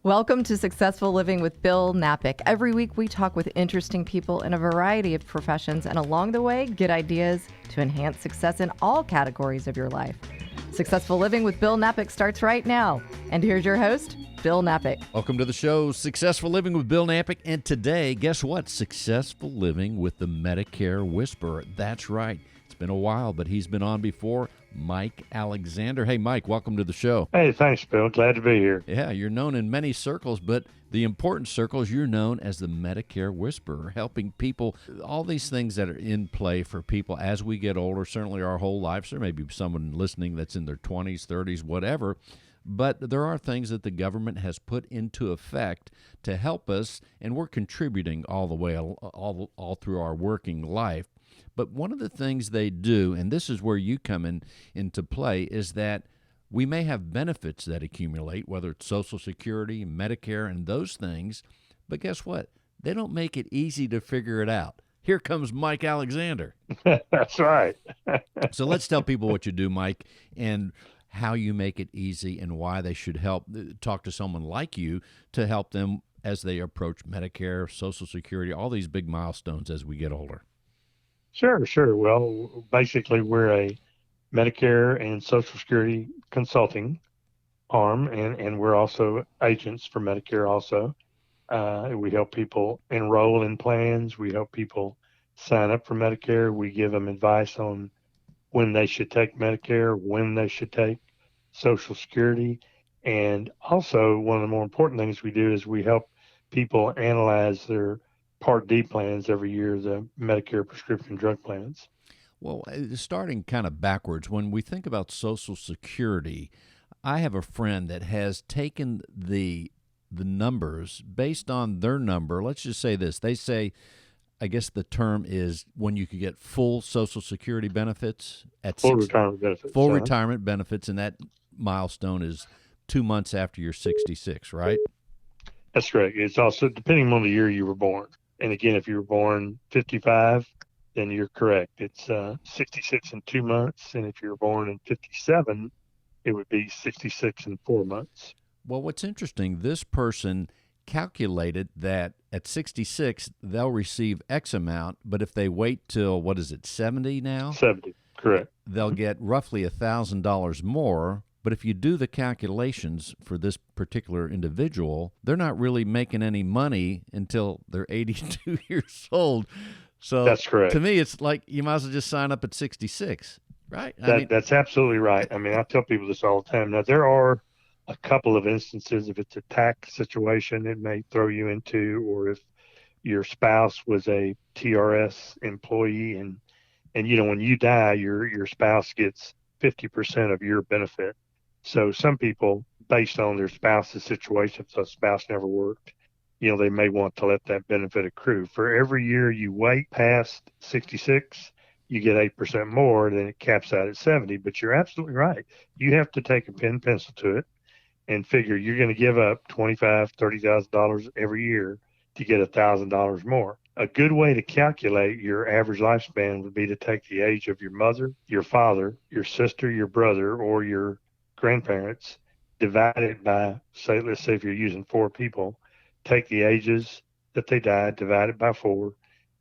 Welcome to Successful Living with Bill Knapik. Every week we talk with interesting people in a variety of professions, and along the way, get ideas to enhance success in all categories of your life. Successful Living with Bill Knapik starts right now. And here's your host, Bill Knapik. Welcome to the show, Successful Living with Bill Knapik. And today, guess what? Successful Living with the Medicare Whisperer. That's right. It's been a while, but he's been on before. Mike Alexander. Hey, Mike, welcome to the show. Hey, thanks, Bill. Glad to be here. Yeah, you're known in many circles, but the important circles, you're known as the Medicare Whisperer, helping people, all these things that are in play for people as we get older, certainly our whole lives. There may be someone listening that's in their 20s, 30s, whatever, but there are things that the government has put into effect to help us, and we're contributing all the way, all through our working life. But one of the things they do, and this is where you come into play, is that we may have benefits that accumulate, whether it's Social Security, Medicare, and those things, but guess what? They don't make it easy to figure it out. Here comes Mike Alexander. That's right. So let's tell people what you do, Mike, and how you make it easy and why they should talk to someone like you to help them as they approach Medicare, Social Security, all these big milestones as we get older. Sure. Well, basically, we're a Medicare and Social Security consulting arm, and we're also agents for Medicare also. We help people enroll in plans. We help people sign up for Medicare. We give them advice on when they should take Medicare, when they should take Social Security. And also, one of the more important things we do is we help people analyze their Part D plans every year, the Medicare prescription drug plans. Well, starting kind of backwards, when we think about Social Security, I have a friend that has taken the numbers based on their number. Let's just say this. They say, I guess the term is when you could get full Social Security benefits at retirement benefits. Full retirement benefits, and that milestone is 2 months after you're 66, right? That's correct. It's also depending on the year you were born. And again, if you were born 55, then you're correct. It's 66 and 2 months. And if you were born in 57, it would be 66 and 4 months. Well, what's interesting, this person calculated that at 66, they'll receive X amount, but if they wait till, 70 now? 70, correct. They'll get roughly $1,000 more. But if you do the calculations for this particular individual, they're not really making any money until they're 82 years old. So that's correct. To me, it's like you might as well just sign up at 66, right? That's absolutely right. I mean, I tell people this all the time. Now, there are a couple of instances. If it's a tax situation, it may throw you into, or if your spouse was a TRS employee and when you die, your spouse gets 50% of your benefit. So some people, based on their spouse's situation, if the spouse never worked, they may want to let that benefit accrue. For every year you wait past 66, you get 8% more, then it caps out at 70. But you're absolutely right. You have to take a pen and pencil to it and figure you're going to give up $25,000, $30,000 every year to get $1,000 more. A good way to calculate your average lifespan would be to take the age of your mother, your father, your sister, your brother, or your grandparents, divide it by, let's say if you're using 4 people, take the ages that they died, divide it by 4,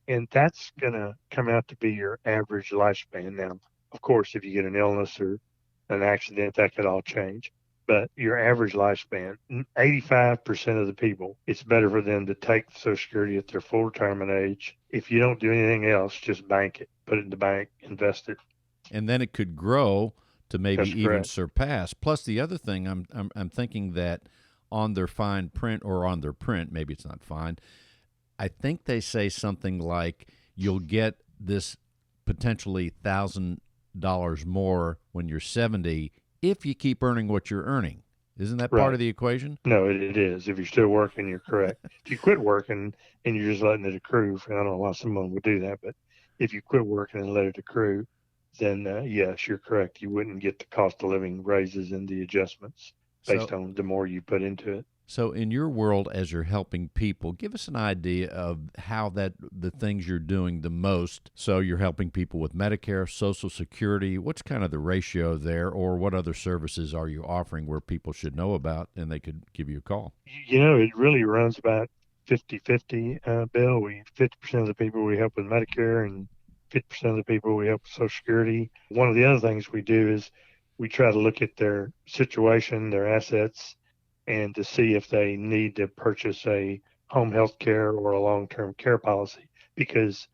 and that's going to come out to be your average lifespan. Now, of course, if you get an illness or an accident, that could all change. But your average lifespan, 85% of the people, it's better for them to take Social Security at their full retirement age. If you don't do anything else, just bank it, put it in the bank, invest it. And then it could grow to maybe That's even correct. surpass. Plus, the other thing, I'm thinking that on their fine print, or on their print, maybe it's not fine, I think they say something like you'll get this potentially $1,000 more when you're 70 if you keep earning what you're earning. Isn't that part of the equation? No, it is. If you're still working, you're correct. If you quit working and you're just letting it accrue, I don't know why someone would do that, but if you quit working and let it accrue, then yes, you're correct. You wouldn't get the cost of living raises and the adjustments based on the more you put into it. So in your world, as you're helping people, give us an idea of how the things you're doing the most. So you're helping people with Medicare, Social Security. What's kind of the ratio there, or what other services are you offering where people should know about and they could give you a call? It really runs about 50-50, Bill. 50% of the people we help with Medicare and 50% of the people we help with Social Security. One of the other things we do is we try to look at their situation, their assets, and to see if they need to purchase a home health care or a long-term care policy, because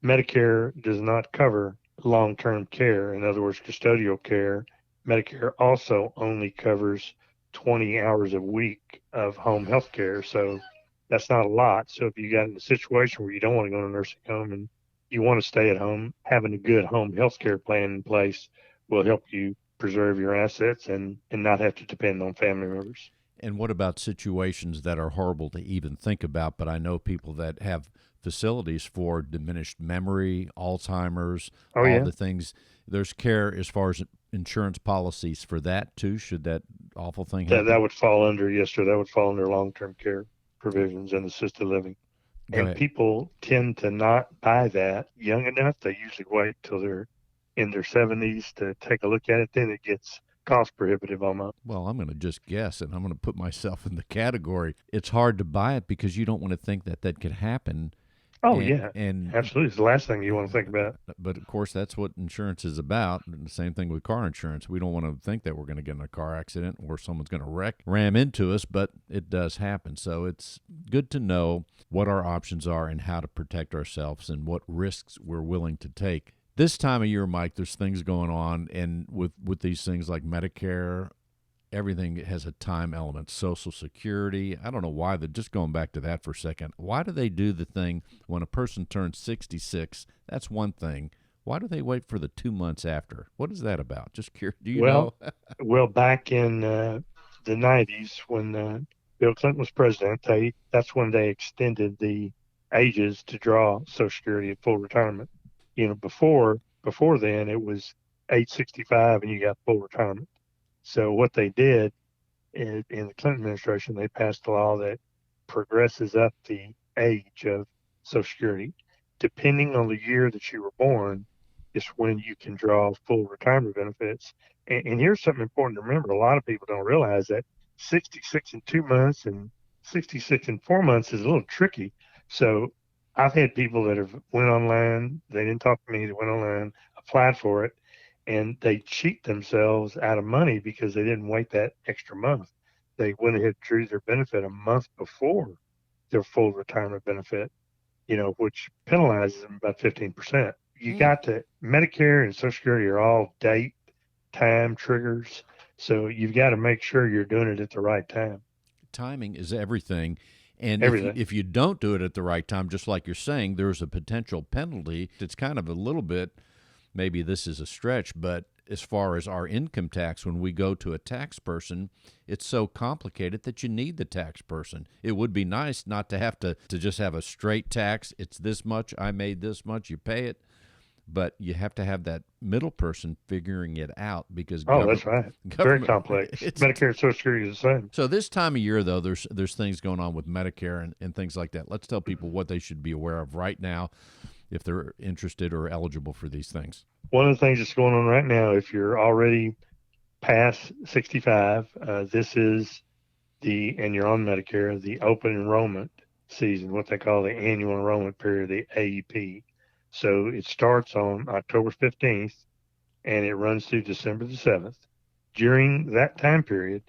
Medicare does not cover long-term care. In other words, custodial care. Medicare also only covers 20 hours a week of home health care. So that's not a lot. So if you got in a situation where you don't want to go to a nursing home and you want to stay at home, having a good home health care plan in place will help you preserve your assets and not have to depend on family members. And what about situations that are horrible to even think about? But I know people that have facilities for diminished memory, Alzheimer's, Oh, all yeah. the things. There's care as far as insurance policies for that too. Should that awful thing happen? That would fall under, yes, sir, that would fall under long-term care provisions and assisted living. Go And ahead. people tend to not buy that young enough. They usually wait till they're in their 70s to take a look at it. Then it gets cost prohibitive almost. Well, I'm going to just guess, and I'm going to put myself in the category. It's hard to buy it because you don't want to think that could happen. Oh, And, yeah, and absolutely. It's the last thing you want to think about. But of course, that's what insurance is about. And the same thing with car insurance. We don't want to think that we're going to get in a car accident or someone's going to ram into us, but it does happen. So it's good to know what our options are and how to protect ourselves and what risks we're willing to take. This time of year, Mike, there's things going on, and with these things like Medicare, everything has a time element. Social Security, I don't know why. Just going back to that for a second, why do they do the thing when a person turns 66? That's one thing. Why do they wait for the 2 months after? What is that about? Just curious. Do you know? Well, back in the 90s when Bill Clinton was president, that's when they extended the ages to draw Social Security at full retirement. Before then it was age 65 and you got full retirement. So what they did in the Clinton administration, they passed a law that progresses up the age of Social Security. Depending on the year that you were born is when you can draw full retirement benefits. And here's something important to remember. A lot of people don't realize that 66 and 2 months and 66 and 4 months is a little tricky. So I've had people that have went online. They didn't talk to me. They went online, applied for it, and they cheat themselves out of money because they didn't wait that extra month. They went ahead and drew their benefit a month before their full retirement benefit, which penalizes them about 15%. Medicare and Social Security are all date, time triggers. So you've got to make sure you're doing it at the right time. Timing is everything. And Everything. if you don't do it at the right time, just like you're saying, there's a potential penalty. It's kind of a little bit, maybe this is a stretch, but as far as our income tax, when we go to a tax person, it's so complicated that you need the tax person. It would be nice not to have to just have a straight tax. It's this much, I made this much, you pay it. But you have to have that middle person figuring it out because that's right. Very complex. Medicare and Social Security is the same. So this time of year, though, there's things going on with Medicare and things like that. Let's tell people what they should be aware of right now if they're interested or eligible for these things. One of the things that's going on right now, if you're already past 65, this is and you're on Medicare, the Open Enrollment season, what they call the annual enrollment period, the AEP. So it starts on October 15th and it runs through December the 7th. During that time period,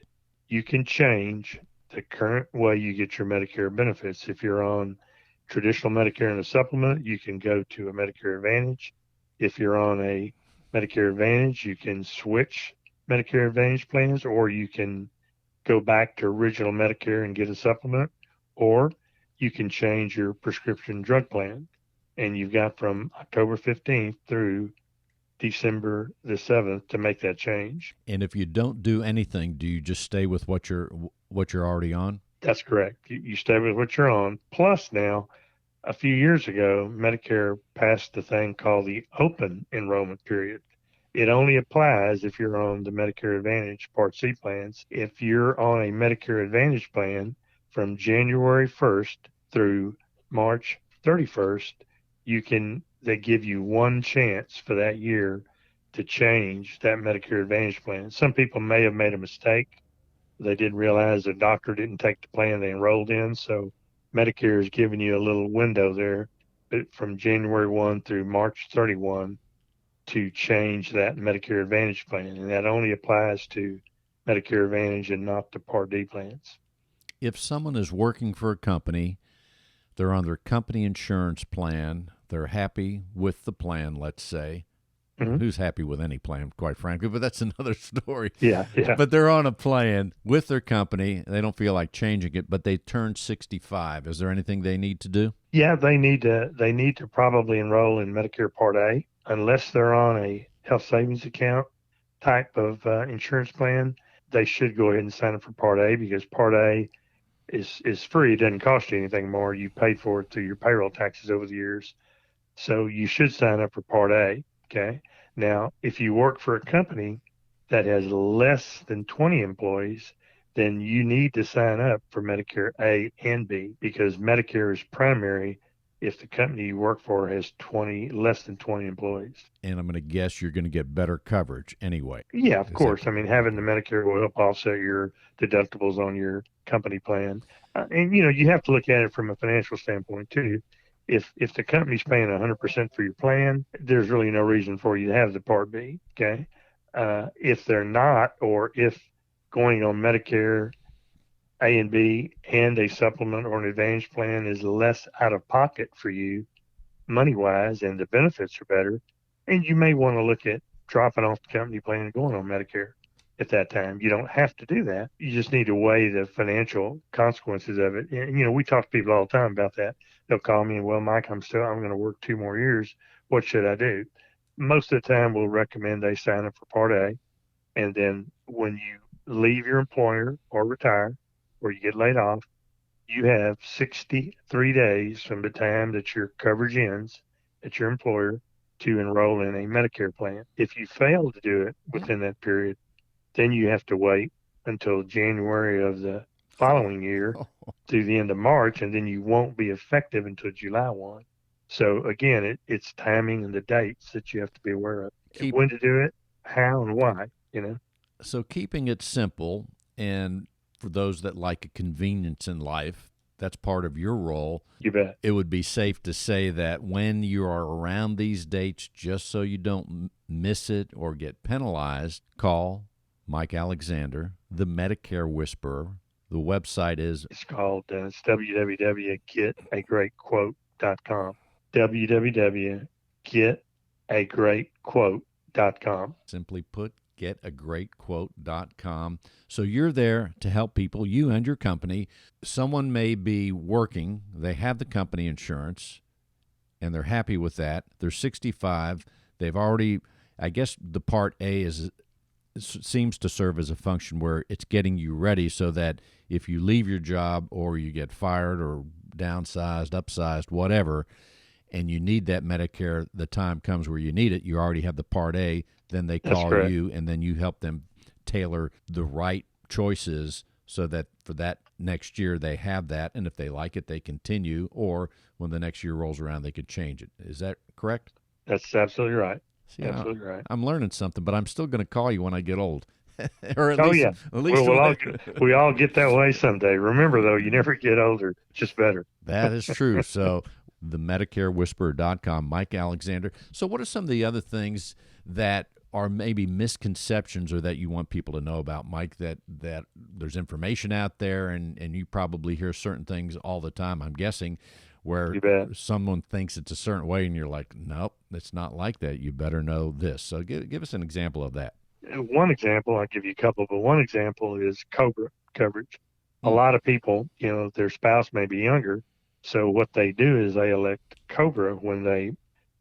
you can change the current way you get your Medicare benefits. If you're on traditional Medicare and a supplement, you can go to a Medicare Advantage. If you're on a Medicare Advantage, you can switch Medicare Advantage plans, or you can go back to original Medicare and get a supplement, or you can change your prescription drug plan. And you've got from October 15th through December the 7th to make that change. And if you don't do anything, do you just stay with what you're already on? That's correct. You stay with what you're on. Plus now, a few years ago, Medicare passed the thing called the Open Enrollment period. It only applies if you're on the Medicare Advantage Part C plans. If you're on a Medicare Advantage plan from January 1st through March 31st, they give you one chance for that year to change that Medicare Advantage plan. Some people may have made a mistake. They didn't realize the doctor didn't take the plan they enrolled in. So Medicare is giving you a little window there from January 1 through March 31 to change that Medicare Advantage plan. And that only applies to Medicare Advantage and not the Part D plans. If someone is working for a company, they're on their company insurance plan, they're happy with the plan, let's say. Who's happy with any plan, quite frankly, but that's another story. Yeah. But they're on a plan with their company. They don't feel like changing it, but they turn 65. Is there anything they need to do? Yeah, they need to probably enroll in Medicare Part A unless they're on a health savings account type of insurance plan. They should go ahead and sign up for Part A because Part A is free. It doesn't cost you anything more. You paid for it through your payroll taxes over the years. So you should sign up for Part A. Okay. Now, if you work for a company that has less than 20 employees, then you need to sign up for Medicare A and B because Medicare is primary if the company you work for has less than 20 employees. And I'm going to guess you're going to get better coverage anyway. Yeah, of course. I mean, having the Medicare will help offset your deductibles on your company plan. And, you have to look at it from a financial standpoint, too. If the company's paying 100% for your plan, there's really no reason for you to have the Part B, okay? If they're not, or if going on Medicare A and B and a supplement or an advantage plan is less out of pocket for you money-wise and the benefits are better, and you may want to look at dropping off the company plan and going on Medicare at that time. You don't have to do that. You just need to weigh the financial consequences of it. And, we talk to people all the time about that. They'll call me and, well, Mike, I'm going to work 2 more years. What should I do? Most of the time we'll recommend they sign up for Part A. And then when you leave your employer or retire or you get laid off, you have 63 days from the time that your coverage ends at your employer to enroll in a Medicare plan. If you fail to do it within that period, then you have to wait until January of the following year through the end of March, and then you won't be effective until July 1. So again, it's timing and the dates that you have to be aware of. When to do it, how and why, So keeping it simple, and for those that like a convenience in life, that's part of your role. You bet. It would be safe to say that when you are around these dates, just so you don't miss it or get penalized, call Mike Alexander, the Medicare Whisperer. The website is... It's called it's www.getagreatquote.com. www.getagreatquote.com. Simply put, getagreatquote.com. So you're there to help people, you and your company. Someone may be working, they have the company insurance, and they're happy with that. They're 65. They've already, I guess the Part A seems to serve as a function where it's getting you ready so that if you leave your job or you get fired or downsized, upsized, whatever, and you need that Medicare, the time comes where you need it, you already have the Part A, then they call you, and then you help them tailor the right choices so that for that next year they have that, and if they like it, they continue, or when the next year rolls around, they could change it. Is that correct? That's absolutely right. See, absolutely right. I'm learning something, but I'm still going to call you when I get old. Or at least we all get that way someday. Remember, though, you never get older, just better. That is true. So the MedicareWhisperer.com, Mike Alexander. So what are some of the other things that are maybe misconceptions or that you want people to know about, Mike, that there's information out there and you probably hear certain things all the time, I'm guessing, where someone thinks it's a certain way and you're like, nope, it's not like that. You better know this. So give us an example of that. One example, I'll give you a couple, but one example is Cobra Coverage. A lot of people, their spouse may be younger, so what they do is they elect Cobra when they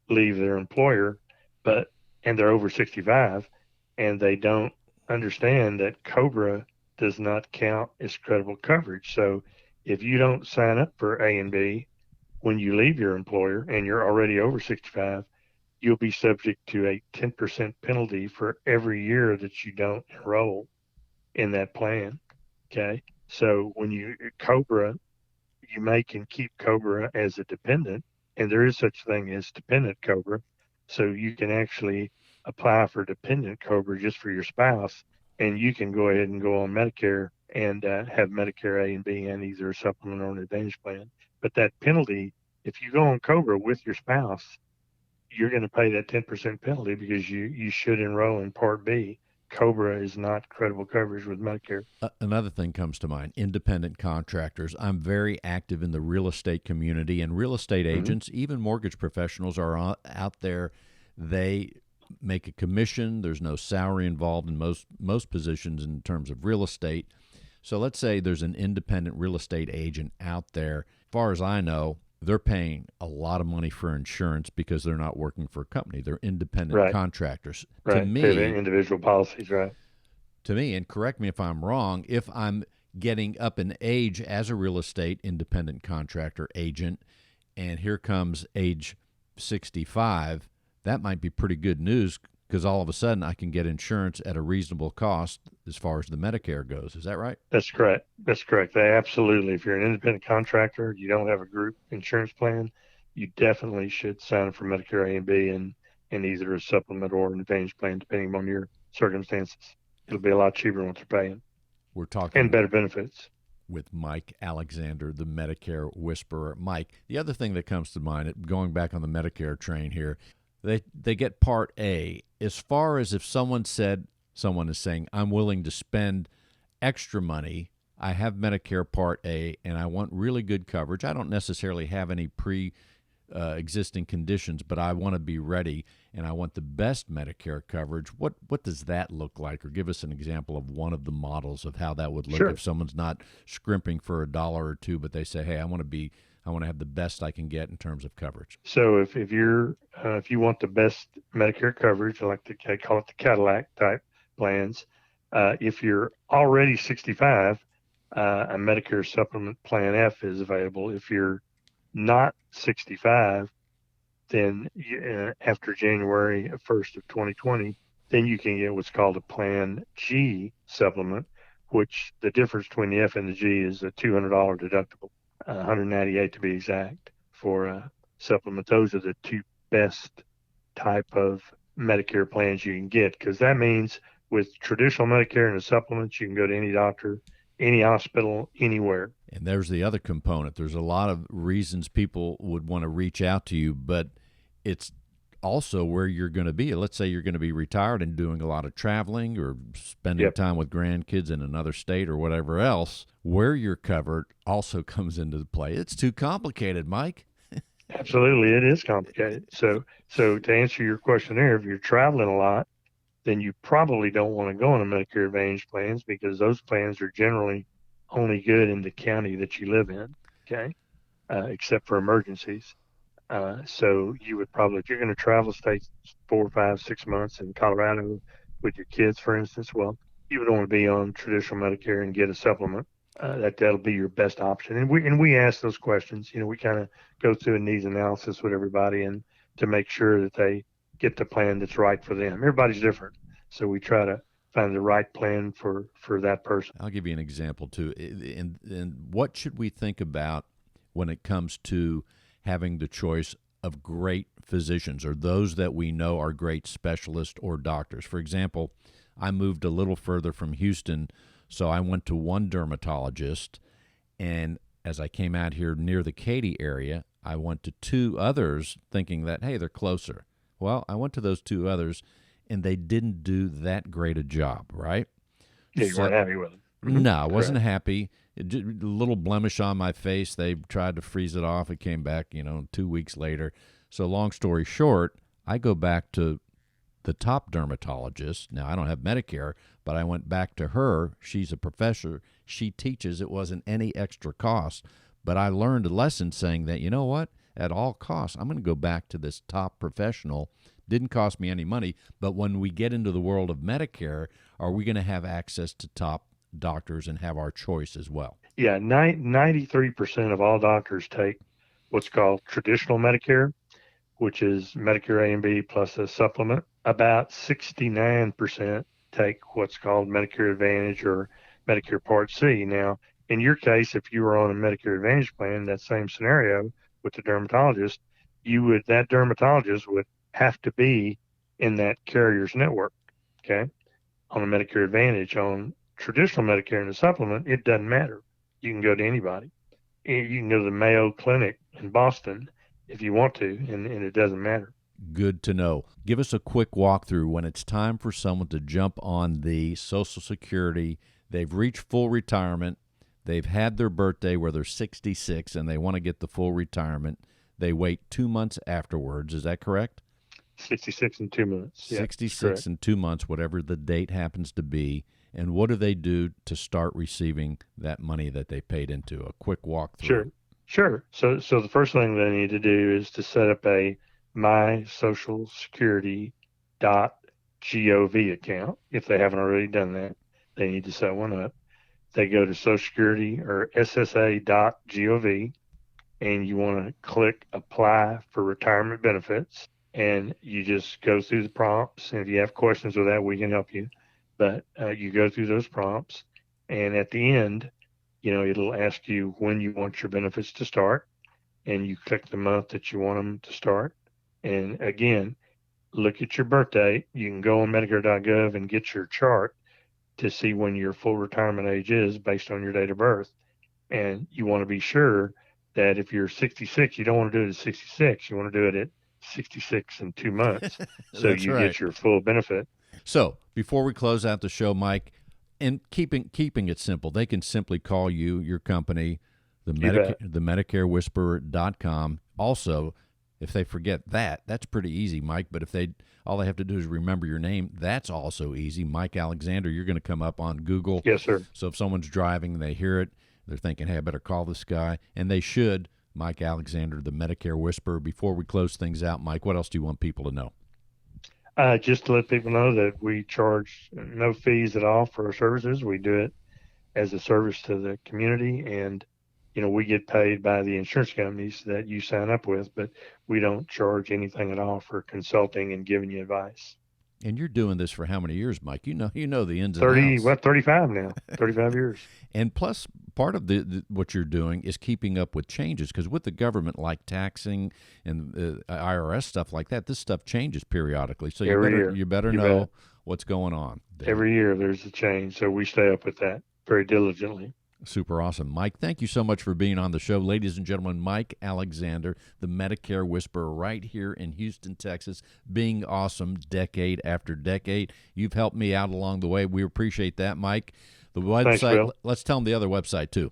leave their employer, and they're over 65, and they don't understand that Cobra does not count as credible coverage. So if you don't sign up for A and B when you leave your employer and you're already over 65, you'll be subject to a 10% penalty for every year that you don't enroll in that plan. Okay. So when you Cobra, you make and keep Cobra as a dependent, and there is such thing as dependent Cobra. So you can actually apply for dependent Cobra just for your spouse, and you can go ahead and go on Medicare and have Medicare A and B and either a supplement or an advantage plan. But that penalty, if you go on Cobra with your spouse, you're going to pay that 10% penalty because you should enroll in Part B. Cobra is not credible coverage with Medicare. Another thing comes to mind, independent contractors. I'm very active in the real estate community, and real estate agents, even mortgage professionals, are out there. They make a commission. There's no salary involved in most positions in terms of real estate. So let's say there's an independent real estate agent out there. As far as I know, they're paying a lot of money for insurance because they're not working for a company. They're independent contractors. Right. To me, they're individual policies, right? To me, and correct me if I'm wrong, if I'm getting up in age as a real estate independent contractor agent, and here comes age 65, that might be pretty good news because all of a sudden I can get insurance at a reasonable cost as far as the Medicare goes. Is that right? That's correct. That's correct. They absolutely, if you're an independent contractor, you don't have a group insurance plan, you definitely should sign up for Medicare A and B and either a supplement or an advantage plan, depending on your circumstances. It'll be a lot cheaper than what they're paying. We're talking and better benefits. With Mike Alexander, the Medicare Whisperer. Mike, the other thing that comes to mind, going back on the Medicare train here, they get Part A. As far as if someone is saying, I'm willing to spend extra money, I have Medicare Part A, and I want really good coverage. I don't necessarily have any existing conditions, but I want to be ready, and I want the best Medicare coverage. What does that look like? Or give us an example of one of the models of how that would look if someone's not scrimping for $1 or $2, but they say, hey, I want to have the best I can get in terms of coverage. So if you want the best Medicare coverage, like they call it the Cadillac type plans, if you're already 65, a Medicare Supplement Plan F is available. If you're not 65, then after January 1st of 2020, then you can get what's called a Plan G supplement, which the difference between the F and the G is a $200 deductible, $198 to be exact for a supplement. Those are the two best type of Medicare plans you can get, because that means with traditional Medicare and the supplements, you can go to any doctor, any hospital, anywhere. And there's the other component. There's a lot of reasons people would want to reach out to you, but it's also where you're going to be. Let's say you're going to be retired and doing a lot of traveling or spending time with grandkids in another state or whatever else. Where you're covered also comes into play. It's too complicated, Mike. Absolutely, it is complicated. So to answer your question there, if you're traveling a lot, then you probably don't want to go on a Medicare Advantage plans, because those plans are generally only good in the county that you live in, okay, except for emergencies. So you would probably, if you're going to travel states 4, 5, 6 months in Colorado with your kids, for instance, well, you would want to be on traditional Medicare and get a supplement. That'll be your best option. And we ask those questions. We kind of go through a needs analysis with everybody and to make sure that they get the plan that's right for them. Everybody's different, so we try to find the right plan for that person. I'll give you an example too. And what should we think about when it comes to having the choice of great physicians, or those that we know are great specialists or doctors? For example, I moved a little further from Houston, so I went to one dermatologist, and as I came out here near the Katy area, I went to two others thinking that, hey, they're closer. Well, I went to those two others, and they didn't do that great a job, right? Yeah, you weren't happy with them. Mm-hmm. No, I wasn't happy. A little blemish on my face. They tried to freeze it off. It came back, 2 weeks later. So long story short, I go back to the top dermatologist. Now, I don't have Medicare, but I went back to her. She's a professor. She teaches. It wasn't any extra cost. But I learned a lesson saying that, you know what? At all costs, I'm going to go back to this top professional. Didn't cost me any money, but when we get into the world of Medicare, are we going to have access to top doctors and have our choice as well? Yeah, 93% of all doctors take what's called traditional Medicare, which is Medicare A and B plus a supplement. About 69% take what's called Medicare Advantage or Medicare Part C. Now, in your case, if you were on a Medicare Advantage plan, that same scenario with the dermatologist, that dermatologist would have to be in that carrier's network. Okay. On a Medicare Advantage, on traditional Medicare and the supplement, it doesn't matter. You can go to anybody. You can go to the Mayo Clinic in Boston if you want to, and it doesn't matter. Good to know. Give us a quick walkthrough when it's time for someone to jump on the Social Security. They've reached full retirement. They've had their birthday where they're 66 and they want to get the full retirement. They wait 2 months afterwards. Is that correct? 66 and 2 months. 66 and 2 months, whatever the date happens to be. And what do they do to start receiving that money that they paid into? A quick walkthrough. Sure. So the first thing they need to do is to set up a mysocialsecurity.gov account. If they haven't already done that, they need to set one up. They go to Social Security or SSA.gov, and you want to click Apply for Retirement Benefits. And you just go through the prompts. And if you have questions with that, we can help you. But you go through those prompts. And at the end, it'll ask you when you want your benefits to start. And you click the month that you want them to start. And again, look at your birth date. You can go on Medicare.gov and get your chart to see when your full retirement age is based on your date of birth. And you want to be sure that if you're 66, you don't want to do it at 66. You want to do it at 66 and 2 months. So you get your full benefit. So before we close out the show, Mike, and keeping it simple, they can simply call you, your company, the MedicareWhisperer.com. Also, if they forget that's pretty easy, Mike. But if all they have to do is remember your name, that's also easy. Mike Alexander, you're going to come up on Google. Yes, sir. So if someone's driving and they hear it, they're thinking, hey, I better call this guy. And they should. Mike Alexander, the Medicare Whisperer. Before we close things out, Mike, what else do you want people to know? Just to let people know that we charge no fees at all for our services. We do it as a service to the community, and we get paid by the insurance companies that you sign up with, but we don't charge anything at all for consulting and giving you advice. And you're doing this for how many years, Mike? You know the ins and outs. 35 now. 35 years. And plus, part of what you're doing is keeping up with changes, because with the government, like taxing and IRS stuff like that, this stuff changes periodically. So you better know what's going on. Every year there's a change, so we stay up with that very diligently. Super awesome. Mike, thank you so much for being on the show. Ladies and gentlemen, Mike Alexander, the Medicare Whisperer, right here in Houston, Texas, being awesome decade after decade. You've helped me out along the way. We appreciate that, Mike. The website, thanks, Bill. Let's tell them the other website, too.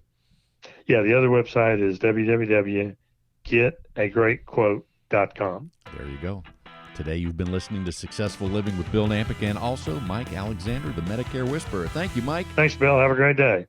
Yeah, the other website is www.getagreatquote.com. There you go. Today you've been listening to Successful Living with Bill Knapik and also Mike Alexander, the Medicare Whisperer. Thank you, Mike. Thanks, Bill. Have a great day.